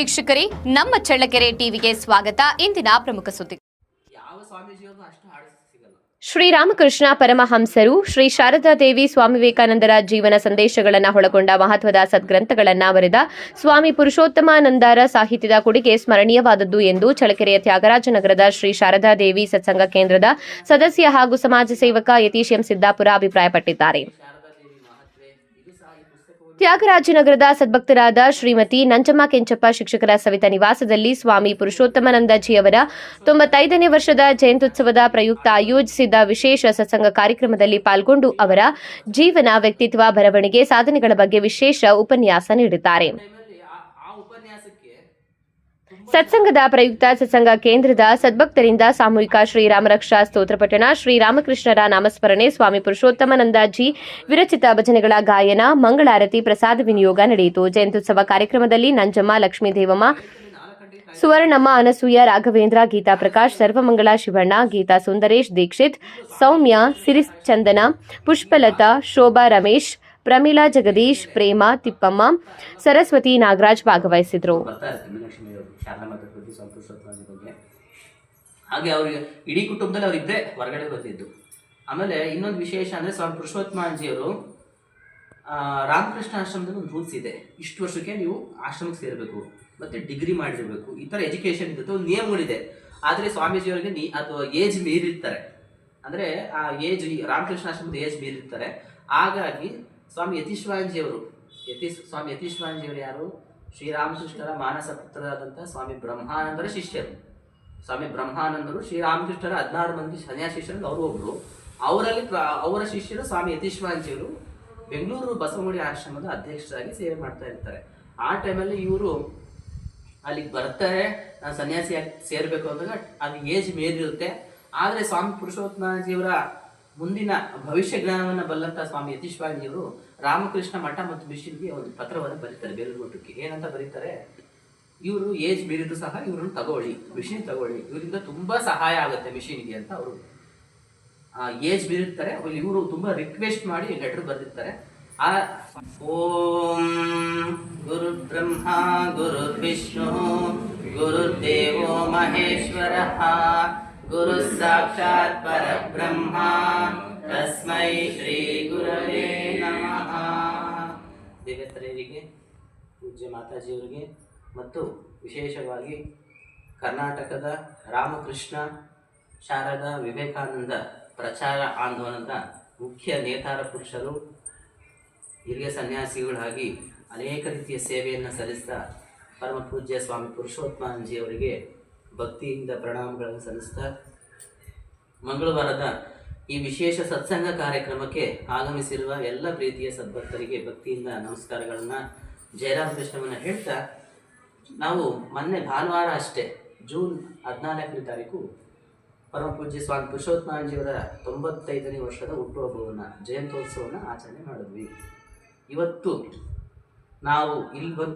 ವೀಕ್ಷಕರೇ, ನಮ್ಮ ಚಳ್ಳಕೆರೆ ಟಿವಿಗೆ ಸ್ವಾಗತ. ಇಂದಿನ ಪ್ರಮುಖ ಸುದ್ದಿ. ಶ್ರೀರಾಮಕೃಷ್ಣ ಪರಮಹಂಸರು ಶ್ರೀ ಶಾರದಾ ದೇವಿ ಸ್ವಾಮಿ ವಿವೇಕಾನಂದರ ಜೀವನ ಸಂದೇಶಗಳನ್ನು ಒಳಗೊಂಡ ಮಹತ್ವದ ಸದ್ಗ್ರಂಥಗಳನ್ನು ಬರೆದ ಸ್ವಾಮಿ ಪುರುಷೋತ್ತಮಾನಂದರ ಸಾಹಿತ್ಯದ ಕೊಡುಗೆ ಸ್ಮರಣೀಯವಾದದ್ದು ಎಂದು ಚಳ್ಳಕೆರೆಯ ತ್ಯಾಗರಾಜನಗರದ ಶ್ರೀ ಶಾರದಾ ದೇವಿ ಸತ್ಸಂಗ ಕೇಂದ್ರದ ಸದಸ್ಯ ಹಾಗೂ ಸಮಾಜ ಸೇವಕ ಯತೀಶ್ ಎಂ ಸಿದ್ದಾಪುರ ಅಭಿಪ್ರಾಯಪಟ್ಟಿದ್ದಾರೆ. ತ್ಯಾಗರಾಜನಗರದ ಸದ್ಭಕ್ತರಾದ ಶ್ರೀಮತಿ ನಂಜಮ್ಮ ಕೆಂಚಪ್ಪ ಶಿಕ್ಷಕರ ಸವಿತ ನಿವಾಸದಲ್ಲಿ ಸ್ವಾಮಿ ಪುರುಷೋತ್ತಮಾನಂದಜಿಯವರ 95ನೇ ವರ್ಷದ ಜಯಂತ್ಯುತ್ಸವದ ಪ್ರಯುಕ್ತ ಆಯೋಜಿಸಿದ್ದ ವಿಶೇಷ ಸತ್ಸಂಗ ಕಾರ್ಯಕ್ರಮದಲ್ಲಿ ಪಾಲ್ಗೊಂಡು ಅವರ ಜೀವನ, ವ್ಯಕ್ತಿತ್ವ, ಬರವಣಿಗೆ, ಸಾಧನೆಗಳ ಬಗ್ಗೆ ವಿಶೇಷ ಉಪನ್ಯಾಸ ನೀಡಿದ್ದಾರೆ. ಸತ್ಸಂಗದ ಪ್ರಯುಕ್ತ ಸತ್ಸಂಗ ಕೇಂದ್ರದ ಸದ್ಭಕ್ತರಿಂದ ಸಾಮೂಹಿಕ ಶ್ರೀರಾಮರಕ್ಷಾ ಸ್ತೋತ್ರ ಪಠಣ, ಶ್ರೀರಾಮಕೃಷ್ಣರ ನಾಮಸ್ಮರಣೆ, ಸ್ವಾಮಿ ಪುರುಷೋತ್ತಮಾನಂದಜಿ ವಿರಚಿತ ಭಜನೆಗಳ ಗಾಯನ, ಮಂಗಳಾರತಿ, ಪ್ರಸಾದ ವಿನಿಯೋಗ ನಡೆಯಿತು. ಜಯಂತ್ಯುತ್ಸವ ಕಾರ್ಯಕ್ರಮದಲ್ಲಿ ನಂಜಮ್ಮ, ಲಕ್ಷ್ಮೀದೇವಮ್ಮ, ಸುವರ್ಣಮ್ಮ, ಅನಸೂಯ, ರಾಘವೇಂದ್ರ, ಗೀತಾ ಪ್ರಕಾಶ್, ಸರ್ವಮಂಗಳ ಶಿವಣ್ಣ, ಗೀತಾ ಸುಂದರೇಶ್, ದೀಕ್ಷಿತ್, ಸೌಮ್ಯ, ಸಿರಿಚಂದನ, ಪುಷ್ಪಲತಾ, ಶೋಭಾ ರಮೇಶ್, ಪ್ರಮೀಳಾ, ಜಗದೀಶ್, ಪ್ರೇಮ, ತಿಪ್ಪಮ್ಮ, ಸರಸ್ವತಿ, ನಾಗರಾಜ್ ಭಾಗವಹಿಸಿದರು. ಹಾಗೆ ಅವ್ರಿಗೆ ಇಡೀ ಕುಟುಂಬದಲ್ಲಿ ಅವರಿಬ್ಬರೇ ಹೊರಗಡೆ ಬಂದಿದ್ದು. ಆಮೇಲೆ ಇನ್ನೊಂದು ವಿಶೇಷ ಅಂದರೆ ಸ್ವಾಮಿ ಪುರುಷೋತ್ತಮಾನಂದಜಿಯವರು ರಾಮಕೃಷ್ಣ ಆಶ್ರಮದಲ್ಲಿ ಒಂದು ರೂಲ್ಸ್ ಇದೆ, ಇಷ್ಟು ವರ್ಷಕ್ಕೆ ನೀವು ಆಶ್ರಮಕ್ಕೆ ಸೇರಬೇಕು, ಮತ್ತು ಡಿಗ್ರಿ ಮಾಡಿರಬೇಕು, ಈ ಥರ ಎಜುಕೇಷನ್ ಇದ್ದದ್ದು ಒಂದು ನಿಯಮಗಳಿದೆ. ಆದರೆ ಸ್ವಾಮೀಜಿಯವರಿಗೆ ಅದು ಏಜ್ ಮೀರಿರ್ತಾರೆ, ಅಂದರೆ ಆ ಏಜ್ ರಾಮಕೃಷ್ಣ ಆಶ್ರಮದ ಏಜ್ ಮೀರಿರ್ತಾರೆ. ಹಾಗಾಗಿ ಸ್ವಾಮಿ ಸ್ವಾಮಿ ಯತೀಶ್ವಾನಂದಜಿಯವರು ಯಾರು? ಶ್ರೀರಾಮಕೃಷ್ಣರ ಮಾನಸ ಪುತ್ರರಾದಂಥ ಸ್ವಾಮಿ ಬ್ರಹ್ಮಾನಂದರ ಶಿಷ್ಯರು. ಸ್ವಾಮಿ ಬ್ರಹ್ಮಾನಂದರು ಶ್ರೀರಾಮಕೃಷ್ಣರ 16 ಮಂದಿ ಸನ್ಯಾಸಿ ಶಿಷ್ಯರಲ್ಲಿ ಅವರು ಒಬ್ಬರು. ಅವರ ಶಿಷ್ಯರು ಸ್ವಾಮಿ ಯತೀಶ್ವಾನಂದಜಿಯವರು ಬೆಂಗಳೂರು ಬಸವಮುಡಿ ಆಶ್ರಮದ ಅಧ್ಯಕ್ಷರಾಗಿ ಸೇವೆ ಮಾಡ್ತಾ ಇರ್ತಾರೆ. ಆ ಟೈಮಲ್ಲಿ ಇವರು ಅಲ್ಲಿಗೆ ಬರ್ತಾರೆ, ನಾನು ಸನ್ಯಾಸಿಯಾಗಿ ಸೇರಬೇಕು ಅಂದಾಗ ಅದು ಏಜ್ ಮೇಲಿರುತ್ತೆ. ಆದರೆ ಸ್ವಾಮಿ ಪುರುಷೋತ್ತಮಾನಂದಜಿಯವರ ಮುಂದಿನ ಭವಿಷ್ಯ ಜ್ಞಾನವನ್ನು ಬಲ್ಲಂಥ ಸ್ವಾಮಿ ಯತೀಶ್ವಾನಂದಜಿಯವರು ರಾಮಕೃಷ್ಣ ಮಠ ಮತ್ತು ಮಿಷನ್ಗೆ ಒಂದು ಪತ್ರವನ್ನು ಬರೀತಾರೆ, ಬೇಲೂರು ಮಠಕ್ಕೆ. ಏನಂತ ಬರೀತಾರೆ? ಇವರು ಏಜ್ ಮೀರಿದ್ರು ಸಹ ಇವ್ರನ್ನ ತಗೊಳ್ಳಿ, ಮಿಷಿನ್ ತಗೊಳ್ಳಿ, ಇವರಿಂದ ತುಂಬಾ ಸಹಾಯ ಆಗುತ್ತೆ ಮಿಷಿನ್ಗೆ ಅಂತ ಅವರು ಏಜ್ ಮೀರಿರ್ತಾರೆ. ಇವರು ತುಂಬಾ ರಿಕ್ವೆಸ್ಟ್ ಮಾಡಿ ಲೆಟರ್ ಬರೆದಿರ್ತಾರೆ. ಓಂ ಗುರು ಬ್ರಹ್ಮ ಗುರು ವಿಷ್ಣು ಗುರುದೇವೋ ಮಹೇಶ್ವರ ಗುರು ಸಾಕ್ಷಾತ್ ಪರಬ್ರಹ್ಮ ತಸ್ಮೈ ಶ್ರೀ ಗುರವೇ ನಮಃ. ದೇವತೆಯರಿಗೆ, ಪೂಜ್ಯ ಮಾತಾಜಿಯವರಿಗೆ ಮತ್ತು ವಿಶೇಷವಾಗಿ ಕರ್ನಾಟಕದ ರಾಮಕೃಷ್ಣ ಶಾರದಾ ವಿವೇಕಾನಂದ ಪ್ರಚಾರ ಆಂದೋಲನದ ಮುಖ್ಯ ನೇತಾರ ಪುರುಷರು, ಹಿರಿಯ ಸನ್ಯಾಸಿಗಳಾಗಿ ಅನೇಕ ರೀತಿಯ ಸೇವೆಯನ್ನು ಸಲ್ಲಿಸಿದ ಪರಮ ಪೂಜ್ಯ ಸ್ವಾಮಿ ಪುರುಷೋತ್ತಮಾನಂದಜಿಯವರಿಗೆ ಭಕ್ತಿಯಿಂದ ಪ್ರಣಾಮಗಳನ್ನು ಸಲ್ಲಿಸ್ತಾ, ಮಂಗಳವಾರದ ಈ ವಿಶೇಷ ಸತ್ಸಂಗ ಕಾರ್ಯಕ್ರಮಕ್ಕೆ ಆಗಮಿಸಿರುವ ಎಲ್ಲ ಪ್ರೀತಿಯ ಸದ್ಭಕ್ತರಿಗೆ ಭಕ್ತಿಯಿಂದ ನಮಸ್ಕಾರಗಳನ್ನು, ಜಯರಾಮಕೃಷ್ಣವನ್ನು ಹೇಳ್ತಾ, ನಾವು ಮೊನ್ನೆ ಭಾನುವಾರ ಅಷ್ಟೇ ಜೂನ್ 14ನೇ ತಾರೀಕು ಪರಮ ಪೂಜ್ಯ ಸ್ವಾಮಿ ಪುರುಷೋತ್ತಮಾನಂದಜಿಯವರ 95ನೇ ವರ್ಷದ ಹುಟ್ಟುಹಬ್ಬವನ್ನು, ಜಯಂತ್ಯೋತ್ಸವವನ್ನು ಆಚರಣೆ ಮಾಡಿದ್ವಿ. ಇವತ್ತು ನಾವು ಇಲ್ಲಿ ಬಂದು